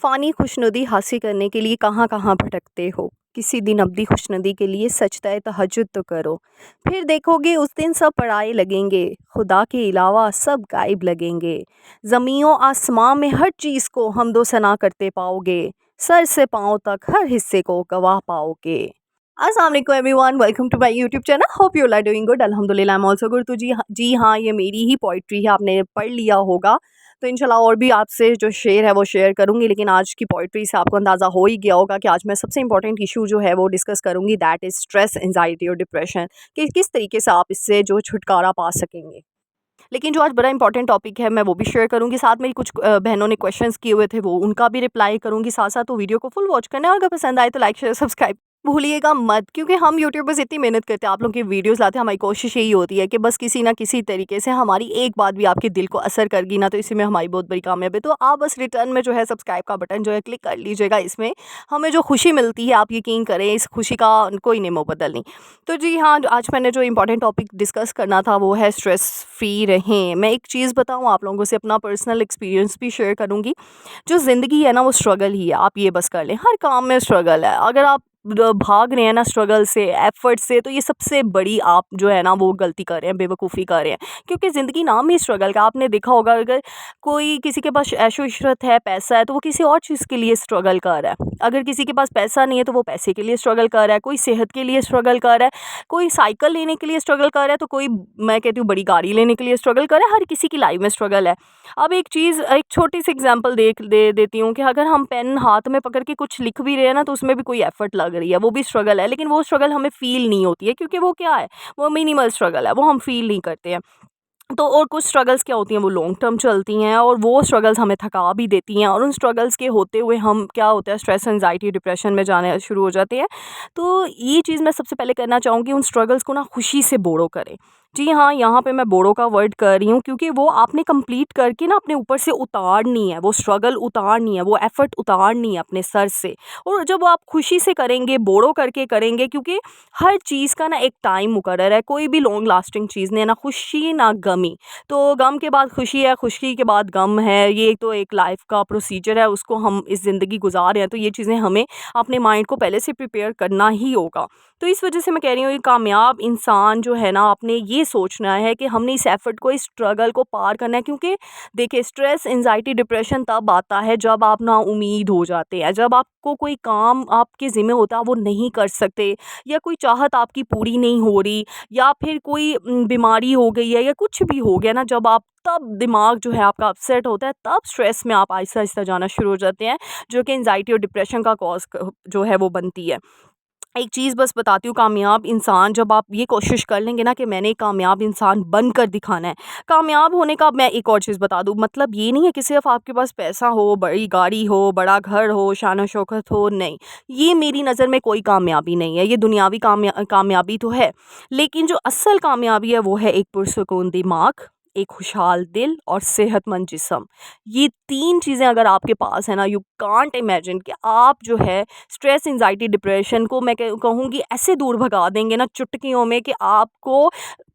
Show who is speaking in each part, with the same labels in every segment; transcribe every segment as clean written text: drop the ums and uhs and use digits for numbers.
Speaker 1: फ़ानी खुशनुदी हासिल करने के लिए कहाँ कहाँ भटकते हो। किसी दिन अब्दी खुशनुदी के लिए सजदा तहज्जुद तो करो। फिर देखोगे उस दिन सब पराए लगेंगे। खुदा के अलावा सब गायब लगेंगे। ज़मीओ आसमां में हर चीज़ को हमदो सना करते पाओगे। सर से पाँव तक हर हिस्से को गवाह पाओगे। अस्सलाम वालेकुम everyone, welcome to my YouTube channel. Hope you are doing good. अल्हम्दुलिल्लाह आई एम आल्सो गुड। तो जी हाँ, ये मेरी ही पोइट्री है, आपने पढ़ लिया होगा। तो इंशाल्लाह और भी आपसे जो शेर है वो शेयर करूँगी, लेकिन आज की पोइट्री से आपको अंदाज़ा हो ही गया होगा कि आज मैं सबसे इंपॉर्टेंट इशू जो है वो डिस्कस करूँगी, दैट इज़ स्ट्रेस, एंजाइटी और डिप्रेशन, कि किस तरीके से आप इससे जो छुटकारा पा सकेंगे। लेकिन जो आज बड़ा इंपॉर्टेंट टॉपिक है मैं वो भी शेयर करूँगी, साथ में कुछ बहनों ने क्वेश्चंस किए हुए थे वो उनका भी रिप्लाई करूँगी साथ साथ। तो वीडियो को फुल वॉच करना है और अगर पसंद आए तो लाइक शेयर सब्सक्राइब भूलिएगा मत, क्योंकि हम यूट्यूबर्स इतनी मेहनत करते हैं आप लोगों की वीडियोस लाते हैं। हमारी कोशिश यही होती है कि बस किसी ना किसी तरीके से हमारी एक बात भी आपके दिल को असर करगी ना, तो इसी में हमारी बहुत बड़ी कामयाबी है। तो आप बस रिटर्न में जो है सब्सक्राइब का बटन जो है क्लिक कर लीजिएगा। इसमें हमें जो खुशी मिलती है आप यकीन करें, इस खुशी का कोई नहीं मुबदल नहीं। तो जी हाँ, आज मैंने जो इंपॉर्टेंट टॉपिक डिस्कस करना था वो है स्ट्रेस फ्री रहें। मैं एक चीज़ बताऊँ आप लोगों से, अपना पर्सनल एक्सपीरियंस भी शेयर करूँगी। जो ज़िंदगी है ना वो स्ट्रगल ही है, आप ये बस कर लें। हर काम में स्ट्रगल है। अगर आप भाग रहे हैं ना स्ट्रगल से, एफर्ट से, तो ये सबसे बड़ी आप जो है ना वो गलती कर रहे हैं, बेवकूफ़ी कर रहे हैं। क्योंकि ज़िंदगी नाम ही स्ट्रगल का। आपने देखा होगा, अगर कोई किसी के पास ऐशो इशरत है, पैसा है, तो वो किसी और चीज़ के लिए स्ट्रगल कर रहा है। अगर किसी के पास पैसा नहीं है तो वो पैसे के लिए स्ट्रगल कर रहा है, कोई सेहत के लिए स्ट्रगल कर रहा है, कोई साइकिल लेने के लिए स्ट्रगल कर रहा है, तो कोई, मैं कहती हूँ, बड़ी गाड़ी लेने के लिए स्ट्रगल कर रहा है। हर किसी की लाइफ में स्ट्रगल है। अब एक चीज़, एक छोटी सी एग्जांपल दे देती हूँ कि अगर हम पेन हाथ में पकड़ के कुछ लिख भी रहे हैं ना, तो उसमें भी कोई एफर्ट लग रही है, वो भी स्ट्रगल है। लेकिन वो स्ट्रगल हमें फील नहीं होती है, क्योंकि वो क्या है, वो मिनिमल स्ट्रगल है, वो हम फील नहीं करते हैं। तो और कुछ स्ट्रगल्स क्या होती हैं, वो लॉन्ग टर्म चलती हैं और वो स्ट्रगल्स हमें थका भी देती हैं, और उन स्ट्रगल्स के होते हुए हम क्या होता है, स्ट्रेस, एंजाइटी, डिप्रेशन में जाने शुरू हो जाते हैं। तो ये चीज़ मैं सबसे पहले करना चाहूँगी, उन स्ट्रगल्स को ना खुशी से बोड़ो करें। जी हाँ, यहाँ पे मैं बोड़ो का वर्ड कर रही हूँ, क्योंकि वो आपने कंप्लीट करके ना अपने ऊपर से उतारनी है, वो स्ट्रगल उतारनी है, वो एफर्ट उतारनी है अपने सर से। और जब आप खुशी से करेंगे, बोड़ो करके करेंगे, क्योंकि हर चीज़ का ना एक टाइम मुकर्रर है, कोई भी लॉन्ग लास्टिंग चीज़ नहीं है, ना खुशी ना गमी। तो गम के बाद खुशी है, खुशी के बाद गम है, ये तो एक लाइफ का प्रोसीजर है, उसको हम इस ज़िंदगी गुजार रहे हैं, तो ये चीज़ें हमें अपने माइंड को पहले से प्रिपेयर करना ही होगा। तो इस वजह से मैं कह रही हूँ, ये कामयाब इंसान जो है ना, आपने ये सोचना है कि हमने इस एफर्ट को, इस स्ट्रगल को पार करना है। क्योंकि देखिए, स्ट्रेस, एंजाइटी, डिप्रेशन तब आता है जब आप ना उम्मीद हो जाते हैं, जब आपको कोई काम आपके ज़िम्मे होता है वो नहीं कर सकते, या कोई चाहत आपकी पूरी नहीं हो रही, या फिर कोई बीमारी हो गई है, या कुछ भी हो गया ना, जब आप, तब दिमाग जो है आपका अपसेट होता है, तब स्ट्रेस में आप आहिस्ता-आहिस्ता जाना शुरू हो जाते हैं, जो कि एंजाइटी और डिप्रेशन का कॉज़ क जो है वो बनती है। एक चीज़ बस बताती हूँ, कामयाब इंसान, जब आप ये कोशिश कर लेंगे ना कि मैंने एक कामयाब इंसान बनकर दिखाना है, कामयाब होने का मैं एक और चीज़ बता दूँ, मतलब ये नहीं है कि सिर्फ़ आपके पास पैसा हो, बड़ी गाड़ी हो, बड़ा घर हो, शान और शौकत हो, नहीं। ये मेरी नज़र में कोई कामयाबी नहीं है, ये दुनियावी कामयाबी तो है। लेकिन जो असल कामयाबी है वो है एक पुरसुकून दिमाग, एक खुशहाल दिल और सेहतमंद जिस्म। ये 3 चीज़ें अगर आपके पास है ना, यू कांट इमेजिन कि आप जो है स्ट्रेस, एंजाइटी, डिप्रेशन को मैं कहूँगी ऐसे दूर भगा देंगे ना चुटकियों में, कि आपको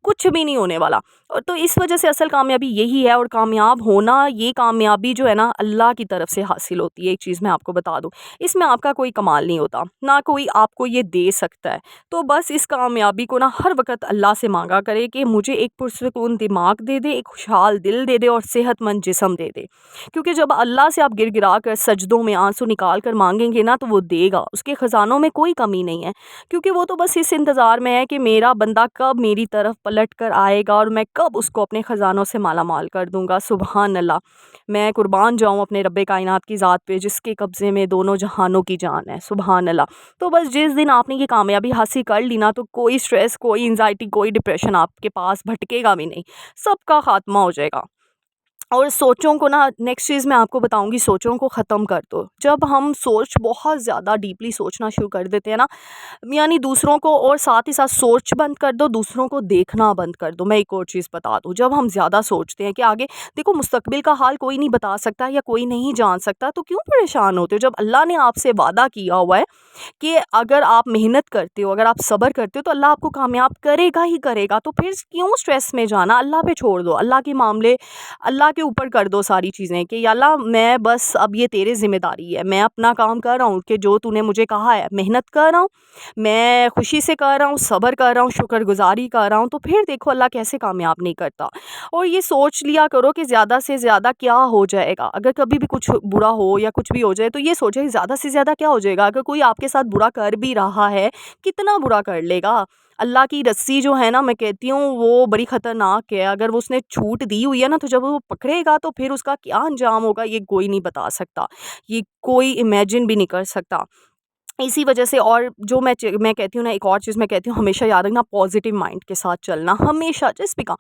Speaker 1: कुछ भी नहीं होने वाला। और तो इस वजह से असल कामयाबी यही है, और कामयाब होना, ये कामयाबी जो है ना अल्लाह की तरफ से हासिल होती है। एक चीज़ मैं आपको बता दूँ, इसमें आपका कोई कमाल नहीं होता, ना कोई आपको ये दे सकता है। तो बस इस कामयाबी को ना हर वक़्त अल्लाह से मांगा करें कि मुझे एक पुरसुकून दिमाग दे दे, एक खुशहाल दिल दे दे और सेहतमंद जिस्म दे दे। क्योंकि जब अल्लाह से आप गिड़गिड़ा कर सजदों में आंसू निकाल कर मांगेंगे ना, तो वो देगा, उसके ख़ज़ानों में कोई कमी नहीं है। क्योंकि वो तो बस इस इंतज़ार में है कि मेरा बंदा कब मेरी तरफ पलट कर आएगा और मैं कब उसको अपने ख़ज़ानों से माला माल कर दूँगा। सुबहान अल्लाह, मैं कुर्बान जाऊँ अपने रब्बे कायनात की ज़ात पे, जिसके कब्ज़े में दोनों जहानों की जान है। सुबहान अल्लाह। तो बस जिस दिन आपने ये कामयाबी हासिल कर ली ना, तो कोई स्ट्रेस, कोई एंजाइटी, कोई डिप्रेशन आपके पास भटकेगा भी नहीं, सबका खात्मा हो जाएगा। और सोचों को ना, नेक्स्ट चीज़ मैं आपको बताऊँगी, सोचों को ख़त्म कर दो। जब हम सोच बहुत ज़्यादा डीपली सोचना शुरू कर देते हैं ना, यानी दूसरों को, और साथ ही साथ सोच बंद कर दो, दूसरों को देखना बंद कर दो। मैं एक और चीज़ बता दूँ, जब हम ज़्यादा सोचते हैं कि आगे देखो, मुस्तकबिल का हाल कोई नहीं बता सकता या कोई नहीं जान सकता, तो क्यों परेशान होते हो? जब अल्लाह ने आपसे वादा किया हुआ है कि अगर आप मेहनत करते हो, अगर आप सब्र करते हो, तो अल्लाह आपको कामयाब करेगा ही करेगा, तो फिर क्यों स्ट्रेस में जाना? अल्लाह पे छोड़ दो। अल्लाह के मामले, अल्लाह के ऊपर कर दो सारी चीज़ें कि या अल्लाह मैं बस अब ये तेरी ज़िम्मेदारी है, मैं अपना काम कर रहा हूँ कि जो तूने मुझे कहा है, मेहनत कर रहा हूँ, मैं खुशी से कर रहा हूँ, सब्र कर रहा हूँ, शुक्रगुज़ारी कर रहा हूँ, तो फिर देखो अल्लाह कैसे कामयाब नहीं करता। और ये सोच लिया करो कि ज़्यादा से ज़्यादा क्या हो जाएगा, अगर कभी भी कुछ बुरा हो या कुछ भी हो जाए तो ये सोचो कि ज़्यादा से ज़्यादा क्या हो जाएगा। अगर कोई आपके साथ बुरा कर भी रहा है, कितना बुरा कर लेगा। अल्लाह की रस्सी जो है ना, मैं कहती हूँ वो बड़ी ख़तरनाक है। अगर वो उसने छूट दी हुई है ना, तो जब वो पकड़ेगा तो फिर उसका क्या अंजाम होगा ये कोई नहीं बता सकता। ये कोई इमेजिन भी नहीं कर सकता। इसी वजह से और जो मैं कहती हूँ ना, एक और चीज़ मैं कहती हूँ, हमेशा याद रखना पॉजिटिव माइंड के साथ चलना, हमेशा जिस भी काम।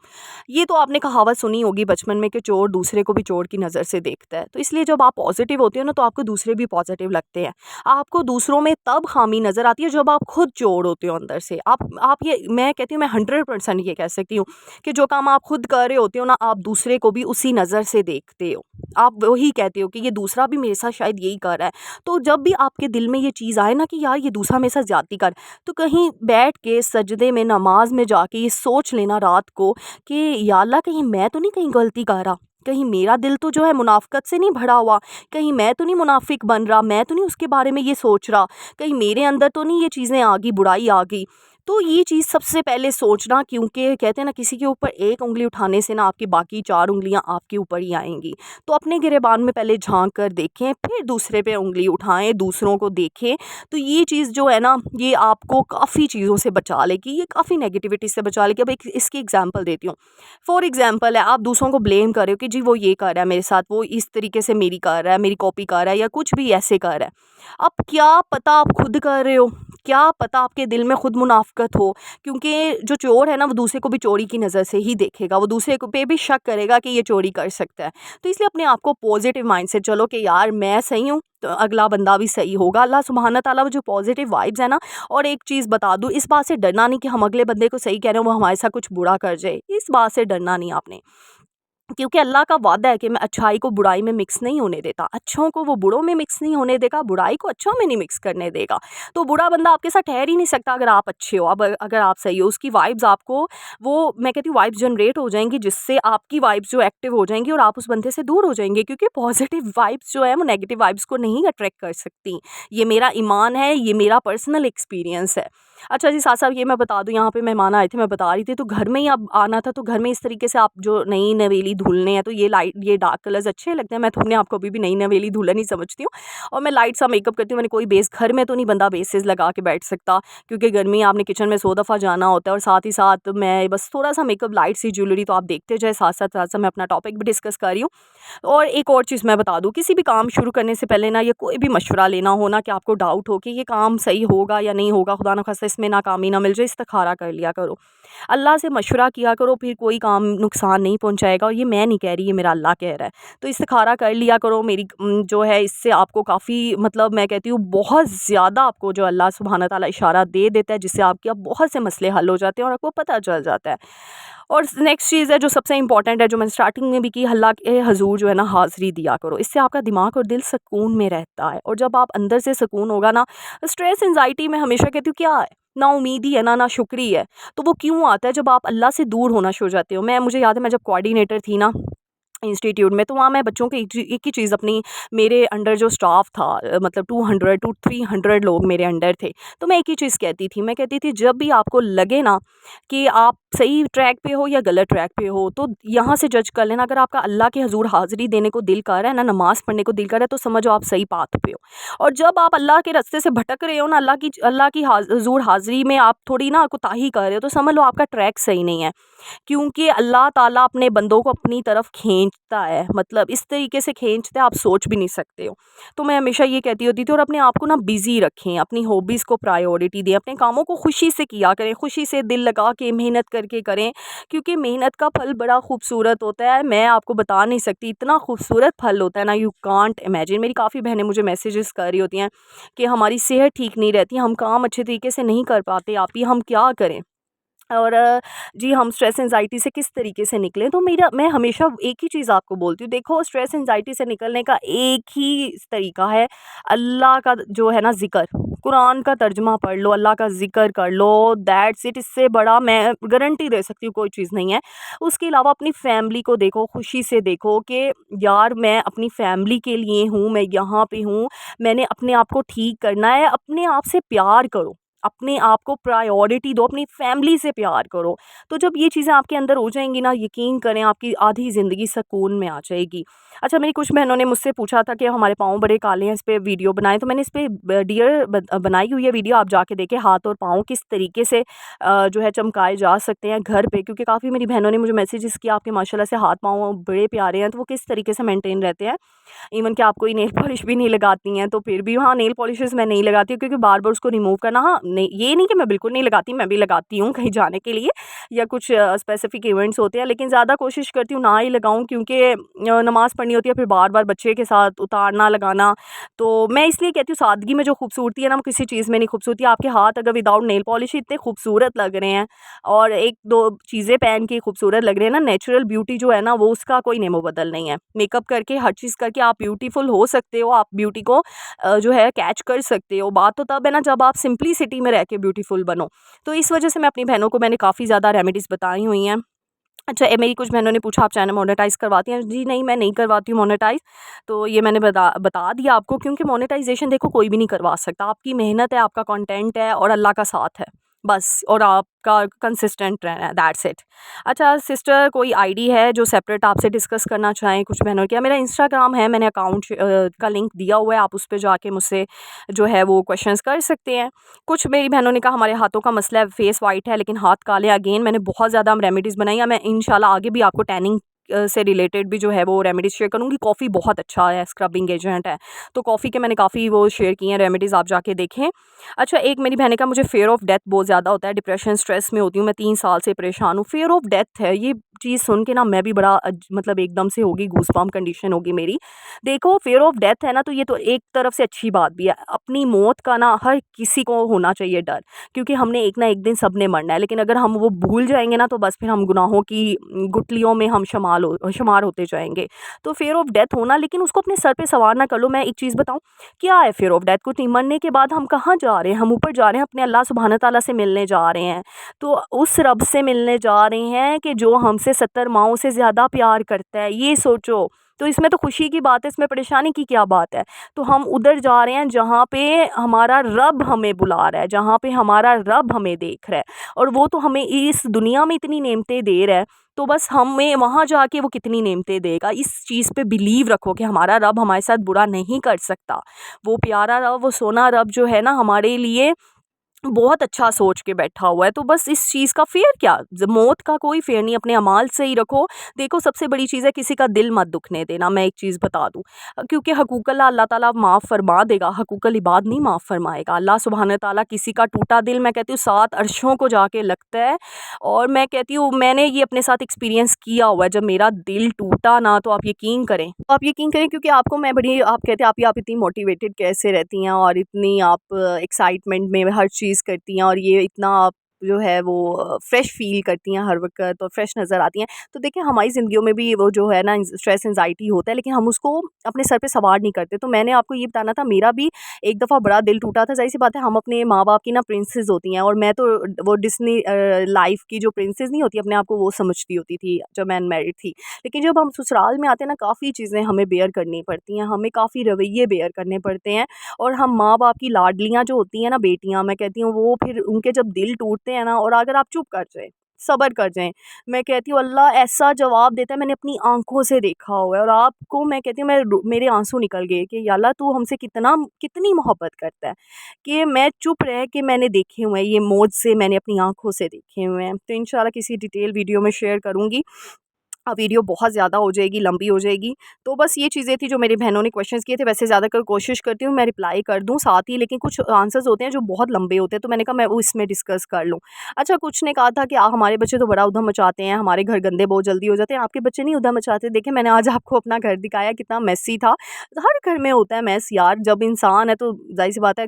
Speaker 1: ये तो आपने कहावत सुनी होगी बचपन में कि चोर दूसरे को भी चोर की नज़र से देखता है। तो इसलिए जब आप पॉजिटिव होते हो ना, तो आपको दूसरे भी पॉजिटिव लगते हैं। आपको दूसरों में तब खामी नज़र आती है जब आप खुद चोर होते हो अंदर से। आप ये मैं कहती हूँ, मैं 100% ये कह सकती हूँ कि जो काम आप खुद कर रहे होते हो ना, आप दूसरे को भी उसी नज़र से देखते हो। आप वही कहते हो कि ये दूसरा भी मेरे साथ शायद यही कर रहा है। तो जब भी आपके दिल में ये चीज़ आए ना कि यार ये दूसरा मेरे साथ ज़्यादती कर, तो कहीं बैठ के सजदे में नमाज में जाके ये सोच लेना रात को कि या अल्लाह कहीं मैं तो नहीं कहीं गलती कर रहा, कहीं मेरा दिल तो जो है मुनाफ़िक़त से नहीं भरा हुआ, कहीं मैं तो नहीं मुनाफिक बन रहा, मैं तो नहीं उसके बारे में ये सोच रहा, कहीं मेरे अंदर तो नहीं ये चीज़ें आ गई, बुराई आ गई। तो ये चीज़ सबसे पहले सोचना, क्योंकि कहते हैं ना किसी के ऊपर एक उँगली उठाने से ना आपकी बाकी 4 उँगलियाँ आपके ऊपर ही आएँगी। तो अपने गिरेबान में पहले झाँक कर देखें, फिर दूसरे पे उँगली उठाएँ, दूसरों को देखें। तो ये चीज़ जो है ना, ये आपको काफ़ी चीज़ों से बचा लेगी, ये काफ़ी नेगेटिविटी से बचा लेगी। अब एक इसकी एग्ज़ाम्पल देती हूँ। फॉर एग्ज़ाम्पल है, आप दूसरों को ब्लेम कर रहे हो कि जी वो ये कर रहा है मेरे साथ, वो इस तरीके से मेरी कर रहा है, मेरी कॉपी कर रहा है या कुछ भी ऐसे कर रहा है। अब क्या पता आप खुद कर रहे हो, क्या पता आपके दिल में खुद मुनाफ़िक़त हो, क्योंकि जो चोर है ना, वो दूसरे को भी चोरी की नज़र से ही देखेगा, वो दूसरे को पे भी शक करेगा कि ये चोरी कर सकता है। तो इसलिए अपने आप को पॉजिटिव माइंड से चलो कि यार मैं सही हूँ, तो अगला बंदा भी सही होगा। अल्लाह सुब्हाना ताला वो जो पॉजिटिव वाइब्स है ना, और एक चीज़ बता दूँ, इस बात से डरना नहीं कि हम अगले बंदे को सही कह रहे हैं, वो हमारे साथ कुछ बुरा कर जाए, इस बात से डरना नहीं आपने। क्योंकि अल्लाह का वादा है कि मैं अच्छाई को बुराई में मिक्स नहीं होने देता, अच्छों को वो बुरों में मिक्स नहीं होने देगा, बुराई को अच्छों में नहीं मिक्स करने देगा। तो बुरा बंदा आपके साथ ठहर ही नहीं सकता अगर आप अच्छे हो, अब अगर आप सही हो, उसकी वाइब्स आपको, वो मैं कहती हूँ वाइब्स जनरेट हो जाएंगी, जिससे आपकी वाइब्स जो एक्टिव हो जाएंगी और आप उस बंदे से दूर हो जाएंगे, क्योंकि पॉजिटिव वाइब्स जो है वो नेगेटिव वाइब्स को नहीं अट्रैक्ट कर सकती। ये मेरा ईमान है, ये मेरा पर्सनल एक्सपीरियंस है। अच्छा जी, साथ साथ ये मैं बता दूँ, यहाँ पे मेहमान आए थे, मैं बता रही थी, तो घर में ही अब आना था, तो घर में इस तरीके से आप जो नई नवेली धुलने हैं, तो ये डार्क कलर्स अच्छे लगते हैं। मैं तो अपने आप को अभी भी नई नवेली दुल्हन ही समझती हूँ, और मैं लाइट सा मेकअप करती हूँ। मैंने कोई बेस घर में तो नहीं, बंदा बेसेस लगा के बैठ सकता, क्योंकि गर्मी आपने किचन में 100 दफ़ा जाना होता है, और साथ ही साथ मैं बस थोड़ा सा मेकअप, लाइट सी ज्वेलरी, तो आप देखते जाए, साथ साथ मैं अपना टॉपिक भी डिस्कस कर रही हूँ। और एक और चीज़ मैं बता दूँ, किसी भी काम शुरू करने से पहले ना, ये कोई भी मशवरा लेना हो ना, कि आपको डाउट हो कि ये काम सही होगा या नहीं होगा, खुदा ना खास्ता इसमें नाकामी ना मिल जाए, इस्तिखारा कर लिया करो, अल्लाह से मशवरा किया करो, फिर कोई काम नुकसान नहीं पहुंचाएगा। और ये मैं नहीं कह रही, ये मेरा अल्लाह कह रहा है। तो इस्तिखारा कर लिया करो, मेरी जो है इससे आपको काफ़ी, मतलब मैं कहती हूँ बहुत ज़्यादा आपको जो अल्लाह सुब्हाना ताला इशारा दे देता है, जिससे आपके अब बहुत से मसले हल हो जाते हैं और आपको पता चल जाता है। और नेक्स्ट चीज़ है जो सबसे इंपॉर्टेंट है, जो मैंने स्टार्टिंग में भी की, अल्लाह के हजूर जो है ना हाज़िरी दिया करो, इससे आपका दिमाग और दिल सुकून में रहता है। और जब आप अंदर से सुकून होगा ना, स्ट्रेस एंजाइटी में हमेशा कहती हूँ क्या है, ना उम्मीदी है ना शुक्री है, तो वो क्यों आता है, जब आप अल्लाह से दूर होना शुरू हो जाते हो। मुझे याद है, मैं जब कोऑर्डिनेटर थी ना इंस्टीट्यूट में, तो वहाँ मैं बच्चों को एक ही चीज़, अपनी मेरे अंडर जो स्टाफ था, मतलब 200 टू 300 लोग मेरे अंडर थे, तो मैं एक ही चीज़ कहती थी, मैं कहती थी जब भी आपको लगे ना कि आप सही ट्रैक पे हो या गलत ट्रैक पे हो, तो यहाँ से जज कर लेना। अगर आपका अल्लाह के हजूर हाज़िरी देने को दिल कर रहा है ना, नमाज़ पढ़ने को दिल कर रहा है, तो समझो आप सही पाथ पे हो। और जब आप अल्लाह के रास्ते से भटक रहे हो ना, अल्लाह की हजूर हाज़िरी में आप थोड़ी ना कोताही कर रहे हो, तो समझ लो आपका ट्रैक सही नहीं है। क्योंकि अल्लाह ताला अपने बंदों को अपनी तरफ खींचता है, मतलब इस तरीके से खींचता है, आप सोच भी नहीं सकते हो। तो मैं हमेशा ये कहती होती थी, और अपने आप को ना बिज़ी रखें, अपनी हॉबीज़ को प्रायोरिटी दें, अपने कामों को खुशी से किया करें, खुशी से दिल लगा के मेहनत करके करें, क्योंकि मेहनत का फल बड़ा खूबसूरत होता है। मैं आपको बता नहीं सकती, इतना खूबसूरत फल होता है ना, यू कांट इमेजिन। मेरी काफ़ी बहनें मुझे मैसेजेस कर रही होती हैं कि हमारी सेहत ठीक नहीं रहती, हम काम अच्छे तरीके से नहीं कर पाते, आप ही हम क्या करें। और जी हम स्ट्रेस एंजाइटी से किस तरीके से निकलें, तो मेरा मैं हमेशा एक ही चीज़ आपको बोलती हूँ, देखो स्ट्रेस एंजाइटी से निकलने का एक ही तरीका है, अल्लाह का जो है ना ज़िक्र, कुरान का तर्जुमा पढ़ लो, अल्लाह का ज़िक्र कर लो, दैट्स इट। इससे बड़ा मैं गारंटी दे सकती हूँ कोई चीज़ नहीं है। उसके अलावा अपनी फैमिली को देखो, खुशी से देखो कि यार मैं अपनी फैमिली के लिए हूँ, मैं यहाँ पे हूँ, मैंने अपने आप को ठीक करना है, अपने आप से प्यार करो, अपने आप को प्रायोरिटी दो, अपनी फैमिली से प्यार करो। तो जब ये चीज़ें आपके अंदर हो जाएँगी ना, यकीन करें आपकी आधी ज़िंदगी सुकून में आ जाएगी। अच्छा, मेरी कुछ बहनों ने मुझसे पूछा था कि हमारे पाँव बड़े काले हैं, इस पे वीडियो बनाएँ, तो मैंने इस पे डियर बनाई हुई है वीडियो, आप जाके देखें हाथ और पाँव किस तरीके से जो है चमकाए जा सकते हैं घर पे, क्योंकि काफ़ी मेरी बहनों ने मुझे मैसेजेस किया आपके माशाल्लाह से हाथ पाँव बड़े प्यारे हैं, तो वो किस तरीके से मेंटेन रहते हैं। इवन कि आप कोई नेल पॉलिश भी नहीं लगाती हैं, तो फिर भी हाँ, नेल पॉलिशेज़ मैं नहीं लगाती हूँ क्योंकि बार-बार उसको रिमूव करना, हाँ, नहीं ये नहीं कि मैं बिल्कुल नहीं लगाती, मैं भी लगाती हूँ कहीं जाने के लिए या कुछ स्पेसिफ़िक इवेंट्स होते हैं, लेकिन ज़्यादा कोशिश करती हूँ ना ही लगाऊँ, क्योंकि नमाज़ पढ़नी होती है, फिर बार-बार बच्चे के साथ उतारना, लगाना। तो मैं इसलिए कहती हूँ सादगी में जो खूबसूरती है ना, वो किसी चीज़ में नहीं खूबसूरती। आपके हाथ अगर विदाउट नेल पॉलिश इतने खूबसूरत लग रहे हैं और 1-2 चीज़ें पहन के खूबसूरत लग रहे हैं ना, नेचुरल ब्यूटी जो है ना, वो उसका कोई नेमो-बदल नहीं है। मेकअप करके, हर चीज़ करके आप ब्यूटीफुल हो सकते हो, आप ब्यूटी को जो है कैच कर सकते हो। बात तो तब है ना जब आप सिंप्लिसिटी में रह के ब्यूटीफुल बनो। तो इस वजह से मैं अपनी बहनों को मैंने काफ़ी ज़्यादा रेमेडीज़ बताई हुई हैं। अच्छा, मेरी कुछ बहनों ने पूछा आप चैनल मोनेटाइज़ करवाती हैं? जी नहीं, मैं नहीं करवाती हूँ मोनेटाइज़। तो ये मैंने बता दिया आपको, क्योंकि मोनेटाइज़ेशन देखो कोई भी नहीं करवा सकता। आपकी मेहनत है, आपका कंटेंट है और अल्लाह का साथ है, बस, और आपका कंसिस्टेंट रहना है, दैट्स इट। अच्छा सिस्टर, कोई आईडी है जो सेपरेट आपसे डिस्कस करना चाहें कुछ बहनों की? मेरा इंस्टाग्राम है, मैंने अकाउंट का लिंक दिया हुआ है, आप उस पे जाके मुझसे जो है वो क्वेश्चंस कर सकते हैं। कुछ मेरी बहनों ने कहा हमारे हाथों का मसला है, फेस वाइट है लेकिन हाथ काले हैं। अगेन मैंने बहुत ज़्यादा रेमेडीज़ बनाई है, मैं इंशाल्लाह आगे भी आपको टैनिंग से रिलेटेड भी जो है वो रेमेडीज़ शेयर करूँगी। कॉफ़ी बहुत अच्छा है, स्क्रबिंग एजेंट है, तो कॉफ़ी के मैंने काफ़ी वो शेयर किए हैं रेमेडीज़, आप जाके देखें। अच्छा, एक मेरी बहन ने कहा मुझे फ़ियर ऑफ़ डेथ बहुत ज़्यादा होता है, डिप्रेशन, स्ट्रेस में होती हूँ, मैं 3 साल से परेशान हूँ। फ़ियर ऑफ़ डेथ है, ये चीज़ सुन के ना मैं भी बड़ा मतलब एकदम से होगी, गूज़बम्प कंडीशन होगी मेरी। देखो फ़ियर ऑफ़ डेथ है ना, तो ये तो एक तरफ से अच्छी बात भी है। अपनी मौत का ना हर किसी को होना चाहिए डर, क्योंकि हमने एक ना एक दिन सबने मरना है, लेकिन अगर हम वो भूल जाएँगे ना, तो बस फिर हम गुनाहों की गुठलियों में हम शुमार होते जाएँगे। तो फ़ियर ऑफ़ डेथ होना, लेकिन उसको अपने सर पे सवार ना कर लो। मैं एक चीज़ बताऊँ, क्या है फ़ियर ऑफ़ डेथ? कुछ नहीं, मरने के बाद हम कहाँ जा रहे हैं? हम ऊपर जा रहे हैं, अपने अल्लाह सुब्हान तआला से मिलने जा रहे हैं। तो उस रब से मिलने जा रहे हैं कि जो हमसे 70 माँओं से ज़्यादा प्यार करता है, ये सोचो। तो इसमें तो खुशी की बात है, इसमें परेशानी की क्या बात है? तो हम उधर जा रहे हैं जहाँ पे हमारा रब हमें बुला रहा है, जहाँ पे हमारा रब हमें देख रहा है, और वो तो हमें इस दुनिया में इतनी नेमतें दे रहा है, तो बस हमें वहाँ जाके वो कितनी नेमतें देगा। इस चीज़ पे बिलीव रखो कि हमारा रब हमारे साथ बुरा नहीं कर सकता। वो प्यारा रब, वो सोना रब जो है ना, हमारे लिए बहुत अच्छा सोच के बैठा हुआ है। तो बस इस चीज़ का फ़ियर क्या? मौत का कोई फ़ियर नहीं, अपने अमाल से ही रखो। देखो सबसे बड़ी चीज़ है, किसी का दिल मत दुखने देना, मैं एक चीज़ बता दूँ। क्योंकि हकूक़ल्लाह अल्लाह ताला माफ़ फ़रमा देगा, हकूक़ुल इबाद नहीं माफ़ फ़रमाएगा। अल्लाह सुब्हान ताला किसी का टूटा दिल, मैं कहती हूँ 7 अर्शों को जाके लगता है, और मैं कहती हूँ मैंने ये अपने साथ एक्सपीरियंस किया हुआ है। जब मेरा दिल टूटा ना, तो आप यकीन करें, क्योंकि आपको मैं बड़ी, आप कहते हैं आप इतनी मोटिवेटेड कैसे रहती हैं और इतनी आप एक्साइटमेंट में हर चीज़ करती हैं, और ये इतना आप जो है वो फ्रेश फ़ील करती हैं हर वक़्त और फ्रेश नज़र आती हैं। तो देखिए हमारी ज़िंदगियों में भी वो जो है ना स्ट्रेस एंग्ज़ायटी होता है, लेकिन हम उसको अपने सर पे सवार नहीं करते। तो मैंने आपको ये बताना था, मेरा भी एक दफ़ा बड़ा दिल टूटा था। ज़ाहिर-सी बात है, हम अपने माँ-बाप की ना प्रिंसेस होती हैं, और मैं तो वो डिज़नी लाइफ़ की जो प्रिंसेस नहीं होती, अपने आप को वो समझती होती थी जब मैं अनमैरिड थी। लेकिन जब हम ससुराल में आते हैं ना, काफ़ी चीज़ें हमें बेयर करनी पड़ती हैं, हमें काफ़ी रवैये बेयर करने पड़ते हैं, और हम माँ-बाप की लाडलियाँ जो होती हैं ना, बेटियाँ, मैं कहती हूँ वो फिर उनके जब दिल टूटते हैं ना, और अगर आप चुप कर जाएँ, सब्र कर जाएँ, मैं कहती हूँ अल्लाह ऐसा जवाब देता है, मैंने अपनी आँखों से देखा हुआ है। और आपको मैं कहती हूँ, मेरे आँसू निकल गए कि या अल्लाह तू हमसे कितनी मोहब्बत करता है, कि मैं चुप रह के मैंने देखे हुए हैं, ये मौत से मैंने अपनी आँखों से देखे हुए हैं। तो इंशाल्लाह किसी डिटेल वीडियो में शेयर करूँगी। वीडियो बहुत ज़्यादा हो जाएगी, लंबी हो जाएगी। तो बस ये चीज़ें थी जो मेरी बहनों ने क्वेश्चंस किए थे। वैसे ज़्यादातर कोशिश करती हूँ मैं रिप्लाई कर दूँ साथ ही, लेकिन कुछ आंसर्स होते हैं जो बहुत लंबे होते हैं, तो मैंने कहा मैं वो इसमें डिस्कस कर लूँ। अच्छा, कुछ ने कहा था कि हमारे बच्चे तो बड़ा उधम मचाते हैं, हमारे घर गंदे बहुत जल्दी हो जाते हैं, आपके बच्चे नहीं उधम मचाते। देखिए, मैंने आज आपको अपना घर दिखाया कितना मेसी था। हर घर में होता है मेस यार, जब इंसान है तो ज़ाहिर-सी बात है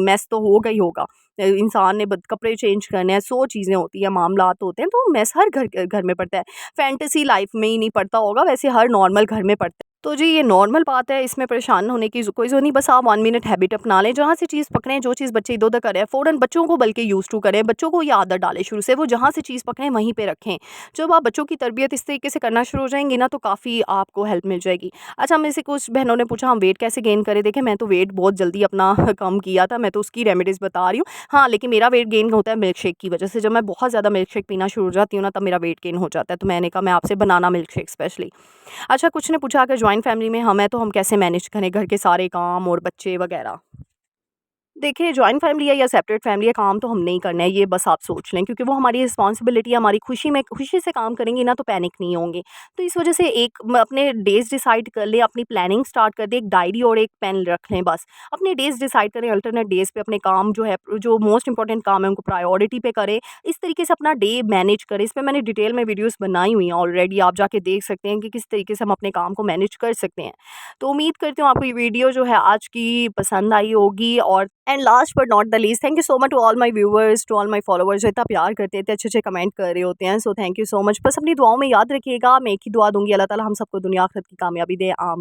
Speaker 1: मेस तो होगा ही होगा। इंसान ने बद कपड़े चेंज करने हैं, 100 चीज़ें होती हैं, मामलात होते हैं, तो मेस हर घर घर में पड़ता है। फैंटेसी लाइफ में ही नहीं पड़ता होगा, वैसे हर नॉर्मल घर में पड़ता है। तो जी ये नॉर्मल बात है, इसमें परेशान होने की कोई ज़रूरत नहीं। बस आप 1 मिनट हैबिट अपना लें, जहाँ से चीज़ पकड़ें, जो चीज़ बच्चे इधर-उधर कर रहे हैं, फ़ौरन बच्चों को बल्कि यूज़ टू करें, बच्चों को ये आदत डालें शुरू से, वो जहाँ से चीज़ पकड़ें वहीं पे रखें। जब आप बच्चों की तरबियत इस तरीके से करना शुरू हो जाएँगी ना, तो काफ़ी आपको हेल्प मिल जाएगी। अच्छा, मेरे से कुछ बहनों ने पूछा हम वेट कैसे गेन करें? देखिए, मैं तो वेट बहुत जल्दी अपना कम किया था, मैं तो उसकी रेमेडीज़ बता रही हूँ। हाँ, लेकिन मेरा वेट गेन होता है मिल्क शेक की वजह से। जब मैं बहुत ज़्यादा मिल्क शेक पीना शुरू हो जाती हूँ ना, तब मेरा वेट गेन हो जाता है। तो मैंने कहा मैं आपसे बनाना मिल्क शेक स्पेशली। अच्छा, कुछ ने पूछा अगर जॉइंट फैमिली में हम हैं तो हम कैसे मैनेज करें घर के सारे काम और बच्चे वगैरह? देखिए, जॉइंट फैमिली है या सेपरेट फैमिली है, काम तो हमने ही करना है, ये बस आप सोच लें, क्योंकि वो हमारी रिस्पॉन्सिबिलिटी है। हमारी खुशी से काम करेंगे ना, तो पैनिक नहीं होंगे। तो इस वजह से एक अपने डेज़ डिसाइड कर लें, अपनी प्लानिंग स्टार्ट कर दें, एक डायरी और एक पेन रख लें बस। अपने डेज़ डिसाइड करें, अल्टरनेट डेज़ पे अपने काम जो है, जो मोस्ट इंपॉर्टेंट काम है उनको प्रायोरिटी पे करें। इस तरीके से अपना डे मैनेज करें। इस पे मैंने डिटेल में वीडियोज़ बनाई हुई हैं ऑलरेडी, आप जाके देख सकते हैं कि किस तरीके से हम अपने काम को मैनेज कर सकते हैं। तो उम्मीद करती हूँ आपको ये वीडियो जो है आज की पसंद आई होगी। और and last but not the least, thank you so much to all my viewers, to all my followers जो इतना प्यार करते हैं, इतने अच्छे-अच्छे कमेंट कर रहे होते हैं। So thank you so much. बस अपनी दुआओं में याद रखिएगा, मैं एक ही दुआ दूँगी, अल्लाह ताला हम सबको दुनिया आखिरत की कामयाबी दे। आमीन।